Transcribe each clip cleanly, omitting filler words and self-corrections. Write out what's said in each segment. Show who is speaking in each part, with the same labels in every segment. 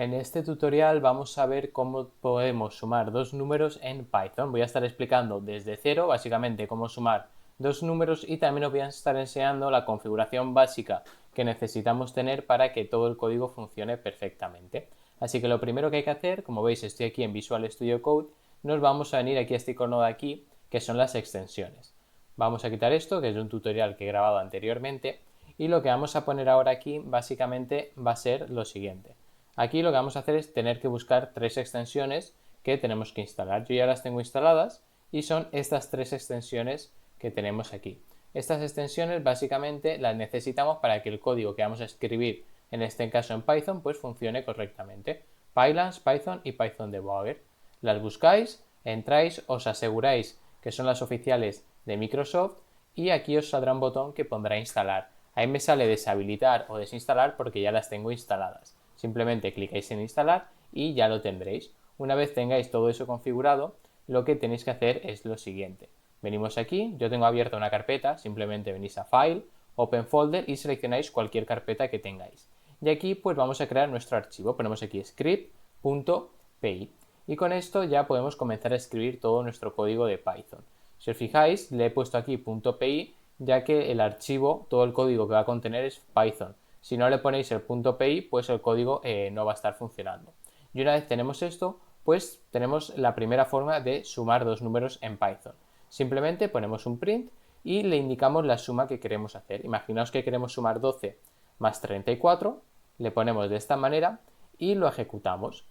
Speaker 1: En este tutorial vamos a ver cómo podemos sumar dos números en Python. Voy a estar explicando desde cero, básicamente, cómo sumar dos números y también os voy a estar enseñando la configuración básica que necesitamos tener para que todo el código funcione perfectamente. Así que lo primero que hay que hacer, como veis estoy aquí en Visual Studio Code, nos vamos a venir aquí a este icono de aquí, que son las extensiones. Vamos a quitar esto, que es un tutorial que he grabado anteriormente, y lo que vamos a poner ahora aquí básicamente va a ser lo siguiente. Aquí lo que vamos a hacer es tener que buscar tres extensiones que tenemos que instalar. Yo ya las tengo instaladas y son estas tres extensiones que tenemos aquí. Estas extensiones básicamente las necesitamos para que el código que vamos a escribir, en este caso en Python, pues funcione correctamente. Pylance, Python y Python Debugger. Las buscáis, entráis, os aseguráis que son las oficiales de Microsoft y aquí os saldrá un botón que pondrá instalar. Ahí me sale deshabilitar o desinstalar porque ya las tengo instaladas. Simplemente clicáis en instalar y ya lo tendréis. Una vez tengáis todo eso configurado, lo que tenéis que hacer es lo siguiente. Venimos aquí, yo tengo abierta una carpeta, simplemente venís a File, Open Folder y seleccionáis cualquier carpeta que tengáis. Y aquí pues vamos a crear nuestro archivo, ponemos aquí script.py y con esto ya podemos comenzar a escribir todo nuestro código de Python. Si os fijáis, le he puesto aquí .py ya que el archivo, todo el código que va a contener es Python. Si no le ponéis el .py, pues el código no va a estar funcionando. Y una vez tenemos esto, pues tenemos la primera forma de sumar dos números en Python. Simplemente ponemos un print y le indicamos la suma que queremos hacer. Imaginaos que queremos sumar 12 más 34, le ponemos de esta manera y lo ejecutamos.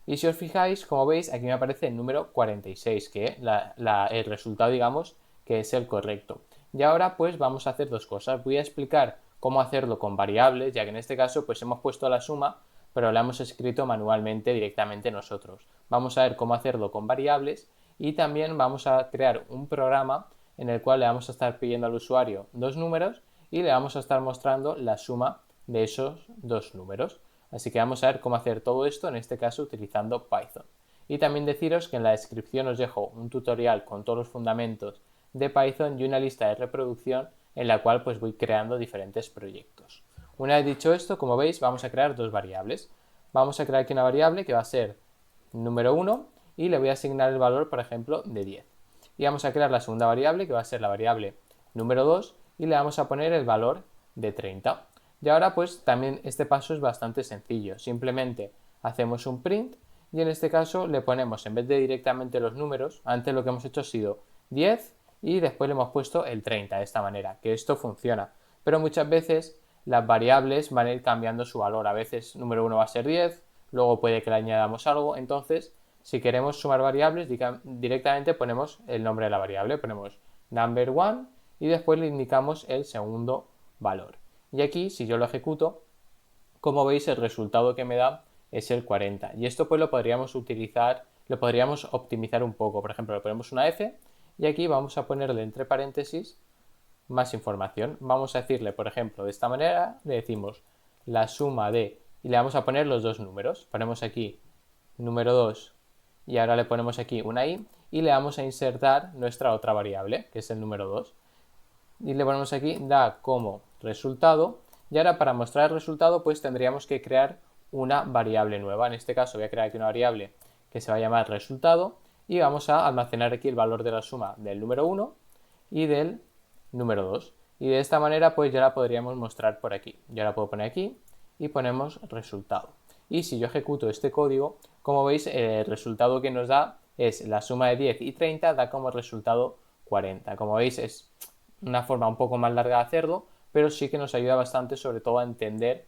Speaker 1: Y si os fijáis, como veis, aquí me aparece el número 46, que el resultado, digamos, que es el correcto. Y ahora pues vamos a hacer dos cosas. Voy a explicar cómo hacerlo con variables, ya que en este caso pues hemos puesto la suma, pero la hemos escrito manualmente directamente nosotros. Vamos a ver cómo hacerlo con variables y también vamos a crear un programa en el cual le vamos a estar pidiendo al usuario dos números y le vamos a estar mostrando la suma de esos dos números. Así que vamos a ver cómo hacer todo esto, en este caso utilizando Python. Y también deciros que en la descripción os dejo un tutorial con todos los fundamentos de Python y una lista de reproducción en la cual pues voy creando diferentes proyectos. Una vez dicho esto, como veis, vamos a crear dos variables. Vamos a crear aquí una variable que va a ser número 1 y le voy a asignar el valor, por ejemplo, de 10. Y vamos a crear la segunda variable que va a ser la variable número 2 y le vamos a poner el valor de 30. Y ahora pues también este paso es bastante sencillo. Simplemente hacemos un print y en este caso le ponemos, en vez de directamente los números, antes lo que hemos hecho ha sido 10 y después le hemos puesto el 30 de esta manera, que esto funciona. Pero muchas veces las variables van a ir cambiando su valor. A veces número 1 va a ser 10, luego puede que le añadamos algo. Entonces, si queremos sumar variables, directamente ponemos el nombre de la variable, ponemos number1 y después le indicamos el segundo valor. Y aquí, si yo lo ejecuto, como veis, el resultado que me da es el 40. Y esto pues lo podríamos utilizar, lo podríamos optimizar un poco. Por ejemplo, le ponemos una F y aquí vamos a ponerle entre paréntesis más información. Vamos a decirle, por ejemplo, de esta manera, le decimos la suma de, y le vamos a poner los dos números. Ponemos aquí número 2 y ahora le ponemos aquí una i y le vamos a insertar nuestra otra variable, que es el número 2. Y le ponemos aquí da como resultado y ahora para mostrar el resultado pues tendríamos que crear una variable nueva. En este caso voy a crear aquí una variable que se va a llamar resultado y vamos a almacenar aquí el valor de la suma del número 1 y del número 2 y de esta manera pues ya la podríamos mostrar por aquí. Yo la puedo poner aquí y ponemos resultado. Y si yo ejecuto este código, como veis el resultado que nos da es la suma de 10 y 30 da como resultado 40. Como veis es una forma un poco más larga de hacerlo, pero sí que nos ayuda bastante sobre todo a entender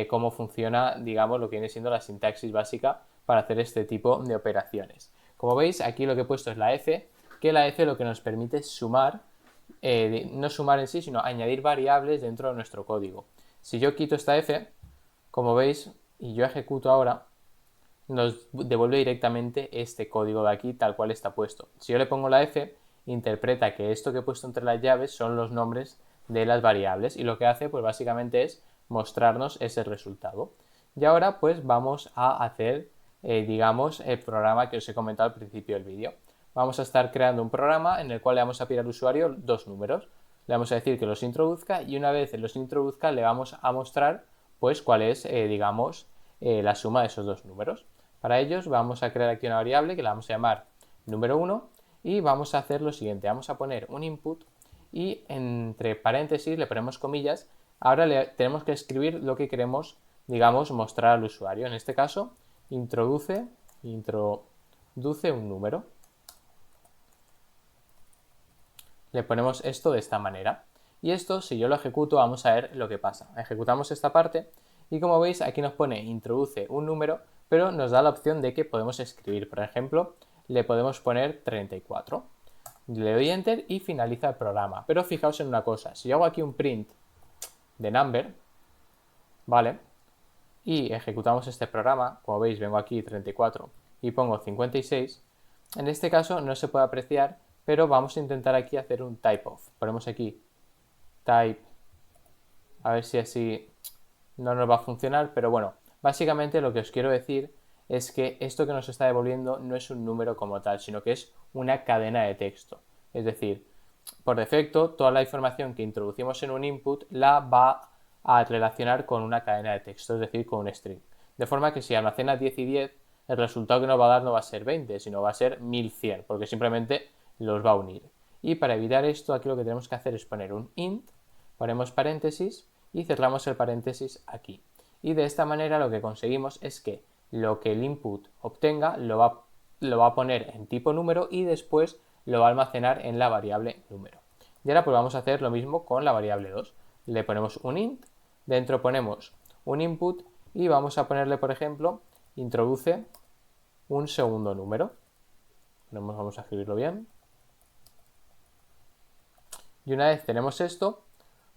Speaker 1: cómo funciona, digamos, lo que viene siendo la sintaxis básica para hacer este tipo de operaciones. Como veis, aquí lo que he puesto es la f, que la f lo que nos permite es sumar, no sumar en sí, sino añadir variables dentro de nuestro código. Si yo quito esta f, como veis, y yo ejecuto ahora, nos devuelve directamente este código de aquí tal cual está puesto. Si yo le pongo la f, interpreta que esto que he puesto entre las llaves son los nombres de las variables y lo que hace pues básicamente es mostrarnos ese resultado. Y ahora pues vamos a hacer digamos el programa que os he comentado al principio del vídeo. Vamos a estar creando un programa en el cual le vamos a pedir al usuario dos números. Le vamos a decir que los introduzca y una vez los introduzca le vamos a mostrar pues cuál es digamos la suma de esos dos números. Para ellos vamos a crear aquí una variable que la vamos a llamar número 1 y vamos a hacer lo siguiente, vamos a poner un input y entre paréntesis le ponemos comillas. Ahora tenemos que escribir lo que queremos, digamos, mostrar al usuario. En este caso, introduce un número. Le ponemos esto de esta manera. Y esto, si yo lo ejecuto, vamos a ver lo que pasa. Ejecutamos esta parte y como veis aquí nos pone introduce un número, pero nos da la opción de que podemos escribir. Por ejemplo, le podemos poner 34. Le doy enter y finaliza el programa. Pero fijaos en una cosa, si yo hago aquí un print de number, ¿vale? Y ejecutamos este programa, como veis vengo aquí 34 y pongo 56, en este caso no se puede apreciar, pero vamos a intentar aquí hacer un typeof. Ponemos aquí type, a ver si así no nos va a funcionar, pero bueno, básicamente lo que os quiero decir es que esto que nos está devolviendo no es un número como tal, sino que es una cadena de texto. Es decir, por defecto, toda la información que introducimos en un input la va a relacionar con una cadena de texto, es decir, con un string. De forma que si almacena 10 y 10, el resultado que nos va a dar no va a ser 20, sino va a ser 1100, porque simplemente los va a unir. Y para evitar esto, aquí lo que tenemos que hacer es poner un int, ponemos paréntesis y cerramos el paréntesis aquí. Y de esta manera lo que conseguimos es que lo que el input obtenga lo va a poner en tipo número y después lo va a almacenar en la variable número. Y ahora pues vamos a hacer lo mismo con la variable 2. Le ponemos un int, dentro ponemos un input y vamos a ponerle, por ejemplo, introduce un segundo número. Vamos a escribirlo bien. Y una vez tenemos esto,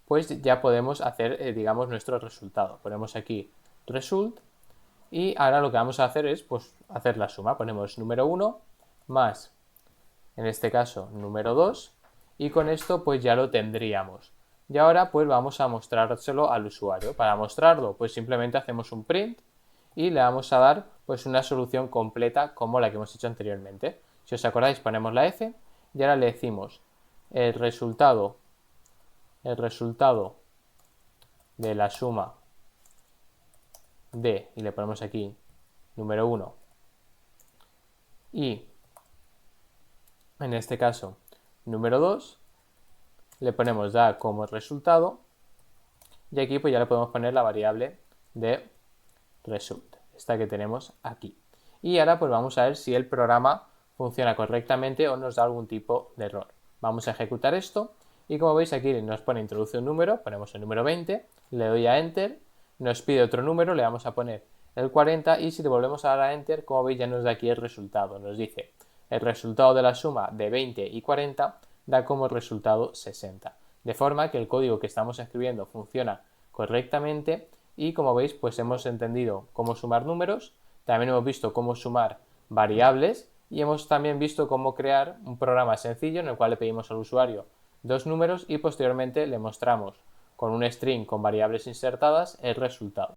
Speaker 1: pues ya podemos hacer, digamos, nuestro resultado. Ponemos aquí result y ahora lo que vamos a hacer es pues, hacer la suma. Ponemos número 1 más, en este caso, número 2 y con esto pues ya lo tendríamos. Y ahora pues vamos a mostrárselo al usuario. Para mostrarlo pues simplemente hacemos un print y le vamos a dar pues una solución completa como la que hemos hecho anteriormente. Si os acordáis ponemos la F y ahora le decimos el resultado de la suma de, y le ponemos aquí número 1 y en este caso número 2, le ponemos da como resultado y aquí pues ya le podemos poner la variable de result, esta que tenemos aquí. Y ahora pues vamos a ver si el programa funciona correctamente o nos da algún tipo de error. Vamos a ejecutar esto y como veis aquí nos pone introduce un número, ponemos el número 20, le doy a enter, nos pide otro número, le vamos a poner el 40 y si le volvemos a dar a enter, como veis ya nos da aquí el resultado, nos dice el resultado de la suma de 20 y 40 da como resultado 60. De forma que el código que estamos escribiendo funciona correctamente y como veis pues hemos entendido cómo sumar números, también hemos visto cómo sumar variables y hemos también visto cómo crear un programa sencillo en el cual le pedimos al usuario dos números y posteriormente le mostramos con un string con variables insertadas el resultado.